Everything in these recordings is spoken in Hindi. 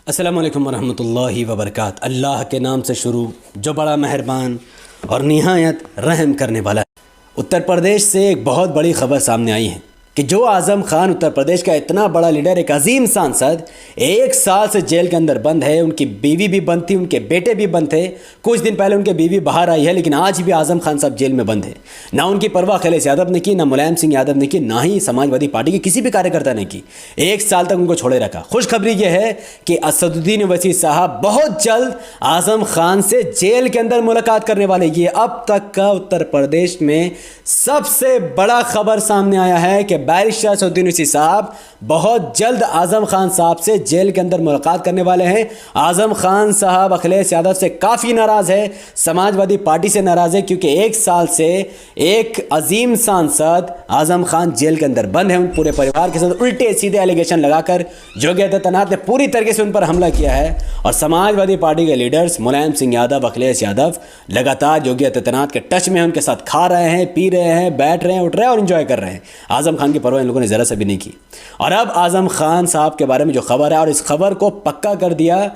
अस्सलामुअलैकुम वरहमतुल्लाहि वबरकात। अल्लाह के नाम से शुरू जो बड़ा मेहरबान और निहायत रहम करने वाला है। उत्तर प्रदेश से एक बहुत बड़ी खबर सामने आई है कि जो आज़म खान उत्तर प्रदेश का इतना बड़ा लीडर, एक अजीम सांसद, 1 साल से जेल के अंदर बंद है। उनकी बीवी भी बंद थी, उनके बेटे भी बंद थे। कुछ दिन पहले उनकी बीवी बाहर आई है, लेकिन आज भी आज़म खान साहब जेल में बंद है। ना उनकी परवाह अखिलेश यादव ने की, ना मुलायम सिंह यादव ने की, ना ही समाजवादी पार्टी के किसी भी कार्यकर्ता ने की। 1 साल तक उनको छोड़े रखा। खुशखबरी यह है कि असदुद्दीन ओवैसी साहब बहुत जल्द आज़म खान से जेल के अंदर मुलाकात करने वाले। ये अब तक का उत्तर प्रदेश में सबसे बड़ा खबर सामने आया है कि बैरिस्टर असदुद्दीन ओवैसी साहब बहुत जल्द आज़म खान साहब से जेल के अंदर मुलाकात करने वाले हैं। आज़म खान साहब अखिलेश यादव से काफ़ी नाराज़ है, समाजवादी पार्टी से नाराज़ है, क्योंकि 1 साल से एक अजीम सांसद आज़म खान जेल के अंदर बंद है। उन पूरे परिवार के साथ उल्टे सीधे एलिगेशन लगाकर योगी आदित्यनाथ ने पूरी तरीके से उन पर हमला किया है। और समाजवादी पार्टी के लीडर्स मुलायम सिंह यादव, अखिलेश यादव लगातार योगी आदित्यनाथ के टच में, उनके साथ खा रहे हैं, पी रहे हैं, बैठ रहे हैं, उठ रहे हैं और एंजॉय कर रहे हैं। आज़म खान की परवाह इन लोगों ने ज़रा सा भी नहीं की। और अब आज़म खान साहब के बारे में जो खबर है, और इस खबर को पक्का कर दिया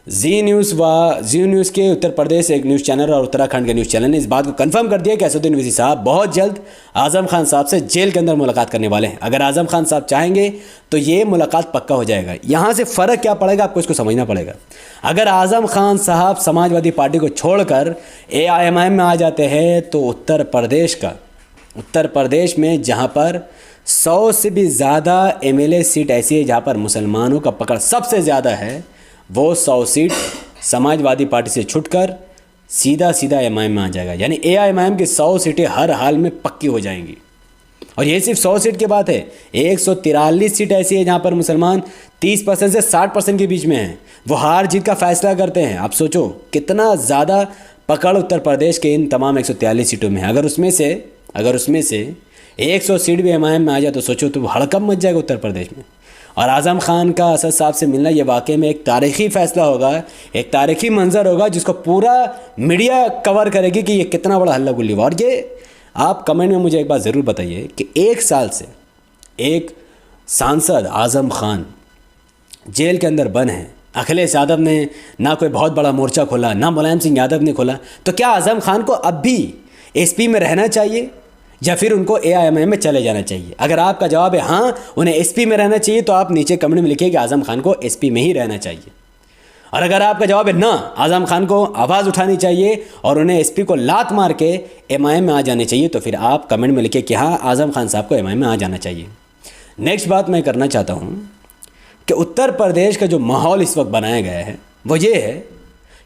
जी न्यूज़ के उत्तर प्रदेश एक न्यूज़ चैनल और उत्तराखंड के न्यूज़ चैनल ने इस बात को कंफर्म कर दिया कि असदुद्दीन ओवैसी साहब बहुत जल्द आज़म खान साहब से जेल के अंदर मुलाकात करने वाले हैं। अगर आज़म खान साहब चाहेंगे तो ये मुलाकात पक्का हो जाएगा। यहाँ से फ़र्क क्या पड़ेगा, आपको इसको समझना पड़ेगा। अगर आज़म खान साहब समाजवादी पार्टी को छोड़कर AIMIM में आ जाते हैं तो उत्तर प्रदेश में जहाँ पर 100 से भी ज़्यादा MLA सीट ऐसी है जहाँ पर मुसलमानों का पकड़ सबसे ज़्यादा है, वो 100 सीट समाजवादी पार्टी से छुटकर सीधा AIMIM में आ जाएगा। यानी AIMIM की 100 सीटें हर हाल में पक्की हो जाएंगी। और ये सिर्फ 100 सीट की बात है, 143 सीट ऐसी है जहाँ पर मुसलमान 30% से 60% के बीच में हैं। वो हार जीत का फैसला करते हैं। आप सोचो कितना ज़्यादा पकड़ उत्तर प्रदेश के इन तमाम 143 सीटों में है। अगर उसमें से 100 सीट भी AIMIM में आ जाए तो सोचो तो हड़कंप मच जाएगा उत्तर प्रदेश में। और आज़म खान का असद साहब से मिलना ये वाकई में एक तारीख़ी फ़ैसला होगा, एक तारीख़ी मंजर होगा जिसको पूरा मीडिया कवर करेगी कि ये कितना बड़ा हल्ला गुल्ली हुआ। और ये आप कमेंट में मुझे एक बात ज़रूर बताइए कि 1 साल से एक सांसद आज़म खान जेल के अंदर बंद है। अखिलेश यादव ने ना कोई बहुत बड़ा मोर्चा खोला, ना मुलायम सिंह यादव ने खोला। तो क्या आज़म खान को अब भी SP में रहना चाहिए या फिर उनको AIMIM में चले जाना चाहिए? अगर आपका जवाब है हाँ, उन्हें SP में रहना चाहिए, तो आप नीचे कमेंट में लिखिए कि आज़म खान को SP में ही रहना चाहिए। और अगर आपका जवाब है ना, आज़म खान को आवाज़ उठानी चाहिए और उन्हें SP को लात मार के AIMIM में आ जाने चाहिए, तो फिर आप कमेंट में लिखिए कि हाँ, आज़म खान साहब को AIMIM में आ जाना चाहिए। नेक्स्ट बात मैं करना चाहता हूँ कि उत्तर प्रदेश का जो माहौल इस वक्त बनाया गया है वो ये है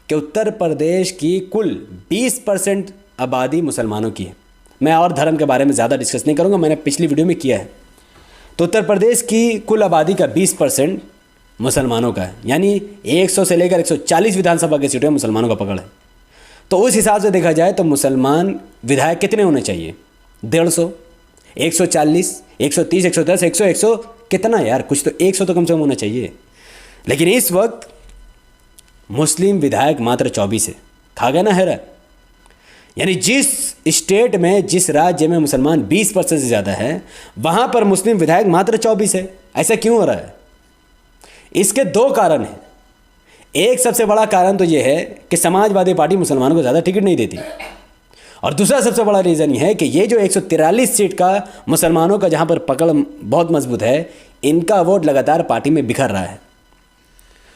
कि उत्तर प्रदेश की कुल 20% आबादी मुसलमानों की है। मैं और धर्म के बारे में ज़्यादा डिस्कस नहीं करूँगा, मैंने पिछली वीडियो में किया है। तो उत्तर प्रदेश की कुल आबादी का 20% मुसलमानों का है, यानी 100 से लेकर 140 विधानसभा की सीटों में मुसलमानों का पकड़ है। तो उस हिसाब से देखा जाए तो मुसलमान विधायक कितने होने चाहिए? 150, 140, 130, 110, 100 कितना यार, कुछ तो 100 तो कम से कम होना चाहिए। लेकिन इस वक्त मुस्लिम विधायक मात्र 24 है। खा गया ना हैरा। यानी जिस स्टेट में, जिस राज्य में मुसलमान 20% से ज़्यादा है, वहाँ पर मुस्लिम विधायक मात्र 24 है। ऐसा क्यों हो रहा है? इसके 2 कारण हैं। एक सबसे बड़ा कारण तो ये है कि समाजवादी पार्टी मुसलमानों को ज़्यादा टिकट नहीं देती, और दूसरा सबसे बड़ा रीज़न ये है कि ये जो 143 सीट का मुसलमानों का जहाँ पर पकड़ बहुत मजबूत है, इनका वोट लगातार पार्टी में बिखर रहा है।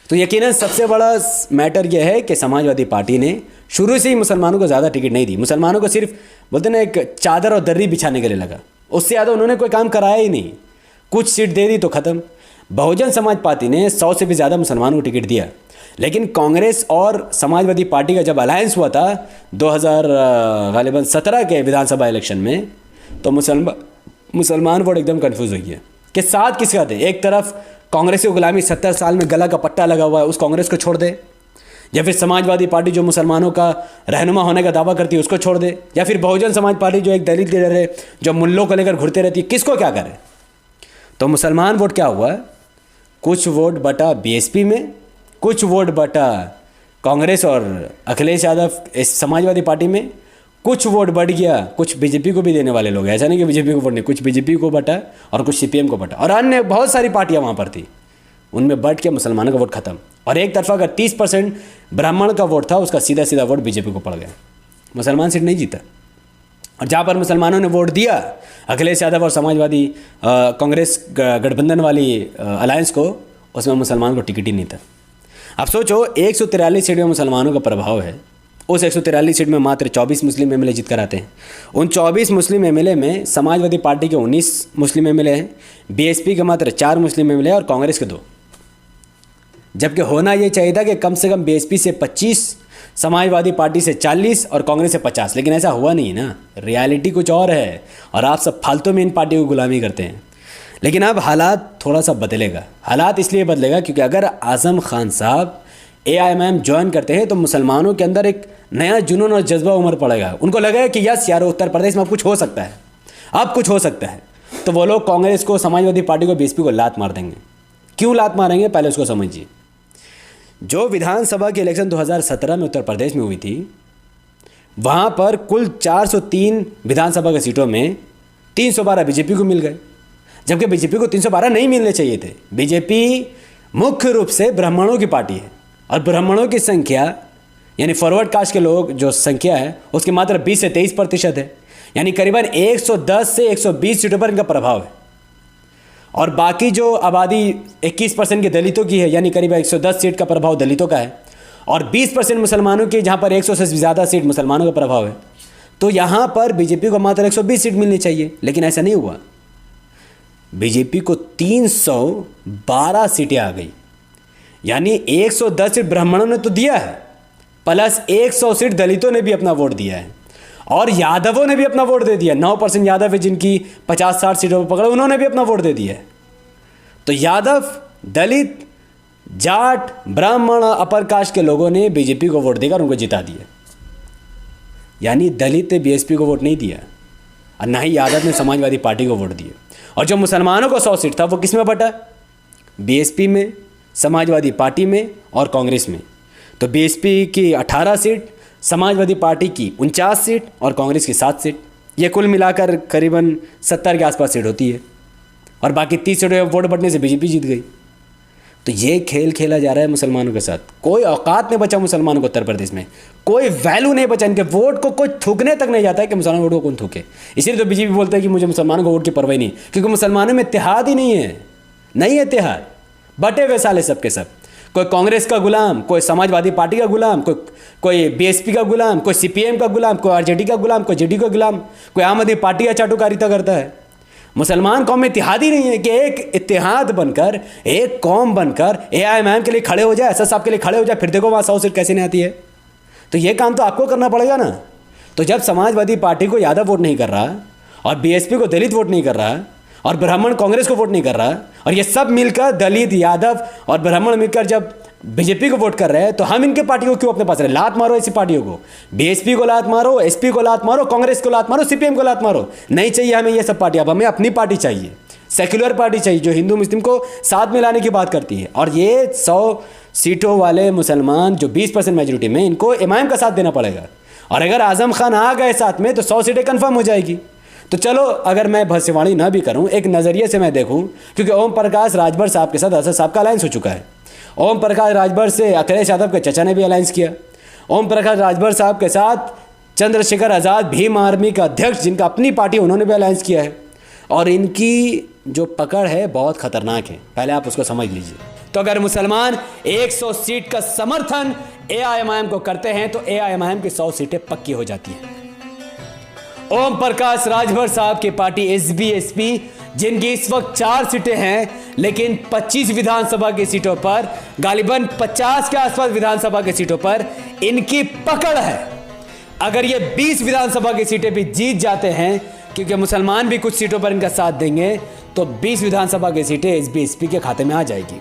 तो यकीनन सबसे बड़ा मैटर यह है कि समाजवादी पार्टी ने शुरू से ही मुसलमानों को ज़्यादा टिकट नहीं दी। मुसलमानों को सिर्फ बोलते ना एक चादर और दर्री बिछाने के लिए लगा, उससे ज़्यादा उन्होंने कोई काम कराया ही नहीं। कुछ सीट दे दी तो ख़त्म। बहुजन समाज पार्टी ने 100 से भी ज़्यादा मुसलमानों को टिकट दिया, लेकिन कांग्रेस और समाजवादी पार्टी का जब अलायंस हुआ था 2017 के विधानसभा इलेक्शन में, तो मुसलमान वोट एकदम कन्फ्यूज़ हुई है कि साथ किसका दे। एक तरफ कांग्रेस की गुलामी 70 साल में गला का पट्टा लगा हुआ है, उस कांग्रेस को छोड़ दे, या फिर समाजवादी पार्टी जो मुसलमानों का रहनुमा होने का दावा करती है उसको छोड़ दे, या फिर बहुजन समाज पार्टी जो एक दलित लीडर है जो मुल्लों को लेकर घुरते रहती है। किसको क्या करे? तो मुसलमान वोट क्या हुआ? कुछ वोट बटा BSP में, कुछ वोट बटा कांग्रेस और अखिलेश यादव समाजवादी पार्टी में, कुछ वोट बढ़ गया, कुछ बीजेपी को भी देने वाले लोग, ऐसा नहीं कि बीजेपी को वोट नहीं, कुछ बीजेपी को बटा और कुछ CPM को बटा, और अन्य बहुत सारी पार्टियां वहाँ पर थी, उनमें बढ़ के मुसलमानों का वोट खत्म। और एक तरफा अगर 30% ब्राह्मण का वोट था, उसका सीधा सीधा वोट बीजेपी को पड़ गया, मुसलमान सीट नहीं जीता। और जहाँ पर मुसलमानों ने वोट दिया अखिलेश यादव और समाजवादी कांग्रेस गठबंधन वाली अलायंस को, उसमें मुसलमान को टिकट ही नहीं था। अब सोचो 143 सीट में मुसलमानों का प्रभाव है, उस 143 सीट में मात्र 24 मुस्लिम एमएलए जीत कर आते हैं। उन 24 मुस्लिम एमएलए में समाजवादी पार्टी के 19 मुस्लिम एमएलए हैं, बीएसपी के मात्र 4 मुस्लिम एमएलए और कांग्रेस के 2। जबकि होना ये चाहिए था कि कम से कम बीएसपी से 25, समाजवादी पार्टी से 40 और कांग्रेस से 50, लेकिन ऐसा हुआ नहीं ना। रियलिटी कुछ और है और आप सब फालतू में इन पार्टियों की गुलामी करते हैं। लेकिन अब हालात थोड़ा सा बदलेगा। हालात इसलिए बदलेगा क्योंकि अगर आज़म खान साहब AIMIM ज्वाइन करते हैं तो मुसलमानों के अंदर एक नया जुनून और जज्बा उमड़ पड़ेगा। उनको लगेगा कि यस यार, उत्तर प्रदेश में अब कुछ हो सकता है, अब कुछ हो सकता है। तो वो लोग कांग्रेस को, समाजवादी पार्टी को, बीएसपी को लात मार देंगे। क्यों लात मारेंगे पहले उसको समझिए। जो विधानसभा की इलेक्शन 2017 में उत्तर प्रदेश में हुई थी, वहाँ पर कुल 403 विधानसभा की सीटों में 312 बीजेपी को मिल गए, जबकि बीजेपी को 312 नहीं मिलने चाहिए थे। बीजेपी मुख्य रूप से ब्राह्मणों की पार्टी है और ब्राह्मणों की संख्या यानी फॉरवर्ड कास्ट के लोग जो संख्या है उसकी मात्र 20 से 23% है, यानी करीबन 110 से 120 सीटों पर इनका प्रभाव है। और बाकी जो आबादी 21% के दलितों की है, यानी करीब 110 सीट का प्रभाव दलितों का है, और 20% मुसलमानों की, जहाँ पर 100 से ज़्यादा सीट मुसलमानों का प्रभाव है। तो यहाँ पर बीजेपी को मात्र 120 सीट मिलनी चाहिए, लेकिन ऐसा नहीं हुआ। बीजेपी को 312 सीटें आ गई, यानी 110 सीट ब्राह्मणों ने तो दिया है, प्लस 100 सीट दलितों ने भी अपना वोट दिया है, और यादवों ने भी अपना वोट दे दिया। 9% यादव है जिनकी 50-60 सीटों पर पकड़, उन्होंने भी अपना वोट दे दिया है। तो यादव, दलित, जाट, ब्राह्मण, अपर कास्ट के लोगों ने बीजेपी को वोट देकर उनको जिता दिया। यानी दलित ने बीएसपी को वोट नहीं दिया और ना ही यादव ने समाजवादी पार्टी को वोट दिया। और जो मुसलमानों को 100 सीट था वो किस में बटा? बीएसपी में, समाजवादी पार्टी में और कांग्रेस में। तो बीएसपी की 18 सीट, समाजवादी पार्टी की 49 सीट और कांग्रेस की 7 सीट। ये कुल मिलाकर करीबन 70 के आसपास सीट होती है, और बाकी 30 सीटों वोट बढ़ने से बीजेपी जीत गई। तो ये खेल खेला जा रहा है मुसलमानों के साथ। कोई औकात नहीं बचा मुसलमानों को उत्तर प्रदेश में, कोई वैल्यू नहीं बचा। इनके वोट को कोई थूकने तक नहीं जाता है कि मुसलमान वोट को कौन थूके। इसीलिए तो बीजेपी बोलता है कि मुझे मुसलमानों को वोट की परवाह नहीं, क्योंकि मुसलमानों में इत्तेहाद ही नहीं है। नहीं है इत्तेहाद, बटे हुए साले सब के सब। कोई कांग्रेस का गुलाम, कोई समाजवादी पार्टी का गुलाम, कोई बीएसपी का गुलाम, कोई सीपीएम का गुलाम, कोई आरजेडी का गुलाम, कोई जेडी का गुलाम, कोई आम आदमी पार्टी का चाटुकारिता करता है। मुसलमान कौम में इत्तेहाद ही नहीं है कि एक इत्तेहाद बनकर, एक कौम बनकर AIMIM के लिए खड़े हो जाए, एसएस साहब के लिए खड़े हो जाए, फिर देखो वहाँ 100 सीट कैसे नहीं आती है। तो ये काम तो आपको करना पड़ेगा ना। तो जब समाजवादी पार्टी को यादव वोट नहीं कर रहा, और बीएसपी को दलित वोट नहीं कर रहा, और ब्राह्मण कांग्रेस को वोट नहीं कर रहा, और ये सब मिलकर दलित, यादव और ब्राह्मण मिलकर जब बीजेपी को वोट कर रहे हैं, तो हम इनके पार्टी को क्यों अपने पास रहे? लात मारो ऐसी पार्टियों को। बीएसपी को लात मारो, एसपी को लात मारो, कांग्रेस को लात मारो, सीपीएम को लात मारो। नहीं चाहिए हमें ये सब पार्टी। अब हमें अपनी पार्टी चाहिए, सेक्युलर पार्टी चाहिए, जो हिंदू मुस्लिम को साथ में लाने की बात करती है। और ये 100 सीटों वाले मुसलमान जो 20% मेजोरिटी में, इनको इमाम का साथ देना पड़ेगा। और अगर आजम खान आ गए साथ में तो 100 सीटें कन्फर्म हो जाएगी। तो चलो, अगर मैं भविष्यवाणी ना भी करूं, एक नज़रिए से मैं देखूं, क्योंकि ओम प्रकाश राजभर साहब के साथ असद साहब का अलायंस हो चुका है। ओम प्रकाश राजभर से अखिलेश यादव के चचा ने भी अलायंस किया। ओम प्रकाश राजभर साहब के साथ चंद्रशेखर आज़ाद, भीम आर्मी का अध्यक्ष, जिनका अपनी पार्टी, उन्होंने भी अलायंस किया है। और इनकी जो पकड़ है बहुत खतरनाक है, पहले आप उसको समझ लीजिए। तो अगर मुसलमान 100 सीट का समर्थन AIMIM को करते हैं तो AIMIM की 100 सीटें पक्की हो जाती हैं। ओम प्रकाश राजभर साहब की पार्टी SBSP, जिनकी इस वक्त 4 सीटें हैं, लेकिन 25 विधानसभा की सीटों पर, गालिबन 50 के आसपास विधानसभा की सीटों पर इनकी पकड़ है। अगर ये 20 विधानसभा की सीटें भी जीत जाते हैं, क्योंकि मुसलमान भी कुछ सीटों पर इनका साथ देंगे, तो 20 विधानसभा की सीटें SBSP के खाते में आ जाएगी।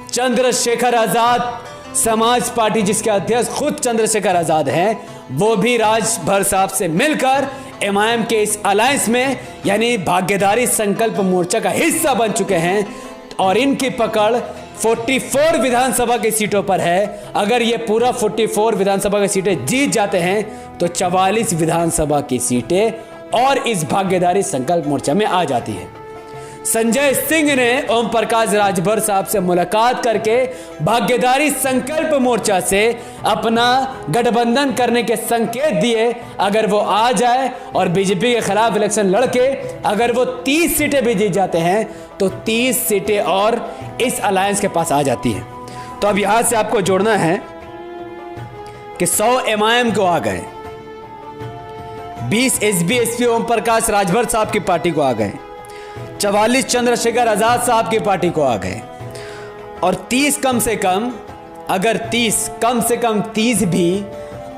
चंद्रशेखर आजाद समाज पार्टी, जिसके अध्यक्ष खुद चंद्रशेखर आजाद हैं, वो भी राजभर साहब से मिलकर MIM के इस अलायंस में, यानी भाग्यधारी संकल्प मोर्चा का हिस्सा बन चुके हैं। और इनकी पकड़ 44 विधानसभा की सीटों पर है। अगर ये पूरा 44 विधानसभा की सीटें जीत जाते हैं तो 44 विधानसभा की सीटें और इस भाग्यधारी संकल्प मोर्चा में आ जाती है। संजय सिंह ने ओम प्रकाश राजभर साहब से मुलाकात करके भाग्यदारी संकल्प मोर्चा से अपना गठबंधन करने के संकेत दिए। अगर वो आ जाए और बीजेपी के खिलाफ इलेक्शन लड़के अगर वो 30 सीटें भी जीत जाते हैं तो 30 सीटें और इस अलायंस के पास आ जाती हैं। तो अब यहां से आपको जोड़ना है कि 100 MIM को आ गए, 20 SB SP ओम प्रकाश राजभर साहब की पार्टी को आ गए, 44 चंद्रशेखर आजाद साहब की पार्टी को आ गए और 30 कम से कम 30 भी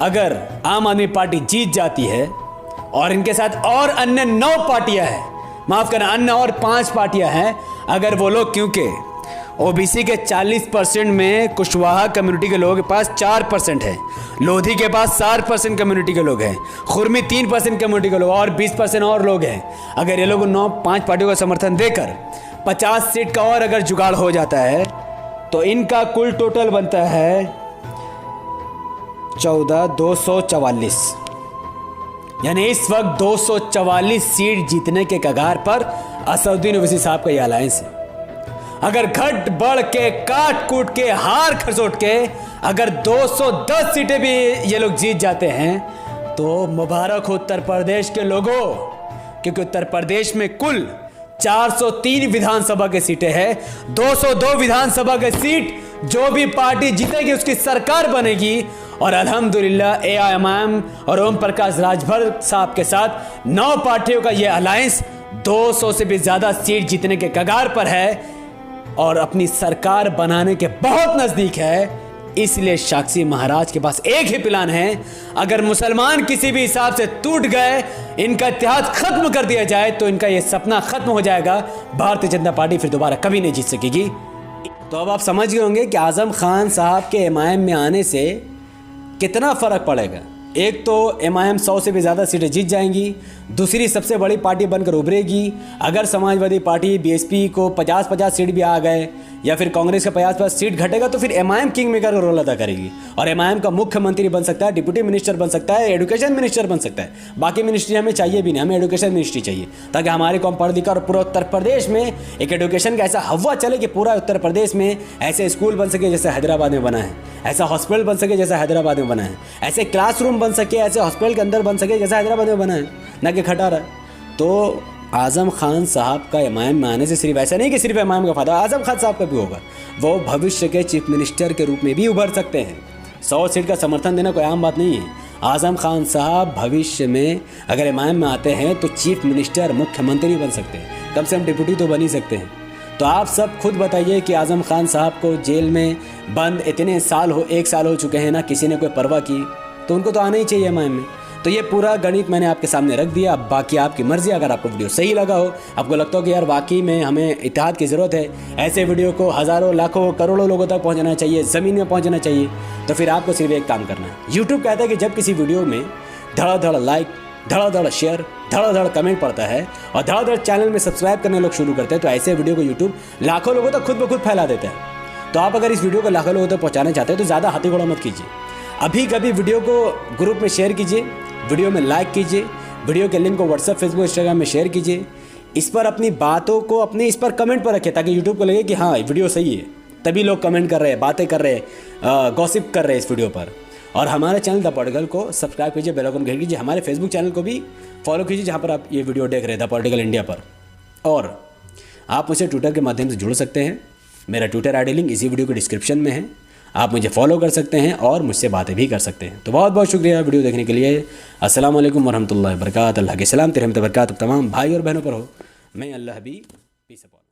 अगर आम आदमी पार्टी जीत जाती है और इनके साथ और अन्य 9 पार्टियां हैं, माफ करना अन्य और 5 पार्टियां हैं, अगर वो लोग, क्योंकि ओबीसी के 40% में कुशवाहा कम्युनिटी के लोगों के पास 4% है, लोधी के पास 4% कम्युनिटी के लोग हैं, खुरमी 3% कम्युनिटी के लोग और 20% और लोग हैं। अगर ये लोग 5 पार्टियों का समर्थन देकर 50 सीट का और अगर जुगाड़ हो जाता है तो इनका कुल टोटल बनता है 244, यानी इस वक्त 244 सीट जीतने के कगार पर असदुद्दीन ओवैसी साहब का यह अलायंस है। अगर घट बढ़ के काट कूट के हार खसोट के अगर 210 सीटें भी ये लोग जीत जाते हैं तो मुबारक हो उत्तर प्रदेश के लोगों, क्योंकि उत्तर प्रदेश में कुल 403 विधानसभा की सीटें हैं। 202 विधानसभा की सीट जो भी पार्टी जीतेगी उसकी सरकार बनेगी और अल्हम्दुलिल्लाह AIMIM और ओम प्रकाश राजभर साहब के साथ 9 पार्टियों का यह अलायंस 200 से भी ज्यादा सीट जीतने के कगार पर है और अपनी सरकार बनाने के बहुत नजदीक है। इसलिए साक्षी महाराज के पास एक ही प्लान है, अगर मुसलमान किसी भी हिसाब से टूट गए, इनका इत्तेहाद खत्म कर दिया जाए तो इनका यह सपना खत्म हो जाएगा, भारतीय जनता पार्टी फिर दोबारा कभी नहीं जीत सकेगी। तो अब आप समझ गए होंगे कि आजम खान साहब के MIM में आने से कितना फर्क पड़ेगा। एक तो MIM 100 से भी ज़्यादा सीटें जीत जाएंगी, दूसरी सबसे बड़ी पार्टी बनकर उभरेगी। अगर समाजवादी पार्टी BSP को 50-50 सीट भी आ गए या फिर कांग्रेस का 50-50 सीट घटेगा तो फिर MIM किंग मेकर का रोल अदा करेगी और MIM का मुख्यमंत्री बन सकता है, डिप्टी मिनिस्टर बन सकता है, एजुकेशन मिनिस्टर बन सकता है। बाकी मिनिस्ट्री हमें चाहिए भी नहीं, हमें एजुकेशन मिनिस्ट्री चाहिए ताकि हमारे कौम पढ़ लिखा और पूरा उत्तर प्रदेश में एक एजुकेशन का ऐसा हवा चले कि पूरा उत्तर प्रदेश में ऐसे स्कूल बन सके जैसे हैदराबाद में बना है, ऐसा हॉस्पिटल बन सके जैसा हैदराबाद में बना है, ऐसे क्लासरूम बन सके ऐसे हॉस्पिटल के अंदर बन सके जैसा हैदराबाद में बना है, ना कि खटारा। तो आजम खान साहब का MIM में आने से सिर्फ ऐसा नहीं कि सिर्फ MIM का फायदा, आजम खान साहब का भी होगा। वो भविष्य के चीफ मिनिस्टर के रूप में भी उभर सकते हैं। 100 सीट का समर्थन देना कोई आम बात नहीं है। आजम खान साहब भविष्य में अगर MIM में आते हैं तो चीफ मिनिस्टर, मुख्यमंत्री बन सकते हैं, कम से कम डिप्टी तो बन ही सकते हैं। तो आप सब खुद बताइए कि आजम खान साहब को जेल में बंद इतने साल 1 साल हो चुके हैं, ना किसी ने कोई परवाह की, तो उनको तो आना ही चाहिए MIM में। तो ये पूरा गणित मैंने आपके सामने रख दिया। अब बाकी आपकी मर्जी। अगर आपको वीडियो सही लगा हो, आपको लगता हो कि यार वाकई में हमें इत्तेहाद की ज़रूरत है, ऐसे वीडियो को हज़ारों लाखों करोड़ों लोगों तक पहुंचाना चाहिए, ज़मीन में पहुंचाना चाहिए, तो फिर आपको सिर्फ एक काम करना है। यूट्यूब कहता है कि जब किसी वीडियो में धड़ाधड़ लाइक, धड़ाधड़ शेयर, धड़ाधड़ कमेंट पड़ता है और धड़ाधड़ चैनल में सब्सक्राइब करने लोग शुरू करते हैं, तो ऐसे वीडियो को यूट्यूब लाखों लोगों तक खुद ब खुद फैला देता है। तो आप अगर इस वीडियो को लाखों लोगों तक पहुँचाना चाहते हैं तो ज़्यादा हाथी घोड़ा मत कीजिए। अभी कभी वीडियो को ग्रुप में शेयर कीजिए, वीडियो में लाइक कीजिए, वीडियो के लिंक को व्हाट्सएप, फेसबुक, इंस्टाग्राम में शेयर कीजिए। इस पर अपनी बातों को अपने इस पर कमेंट पर रखें ताकि यूट्यूब को लगे कि हाँ वीडियो सही है, तभी लोग कमेंट कर रहे हैं, बातें कर रहे हैं, गॉसिप कर रहे हैं इस वीडियो पर। और हमारे चैनल द पॉलिटिकल को सब्सक्राइब कीजिए, बेल आइकन घिर कीजिए, हमारे फेसबुक चैनल को भी फॉलो कीजिए जहाँ पर आप ये वीडियो देख रहे हैं द पॉलिटिकल इंडिया पर। और आप मुझसे ट्विटर के माध्यम से जुड़ सकते हैं, मेरा ट्विटर ID लिंक इसी वीडियो के डिस्क्रिप्शन में है, आप मुझे फॉलो कर सकते हैं और मुझसे बातें भी कर सकते हैं। तो बहुत बहुत शुक्रिया वीडियो देखने के लिए। अस्सलाम वालेकुम वरहमतुल्लाहि वबरकातुहू। अल्लाह के सलाम, तेरे रहमत बरकात तमाम भाई और बहनों पर हो। मैं अल्लाह हबीब, पीस अपॉन।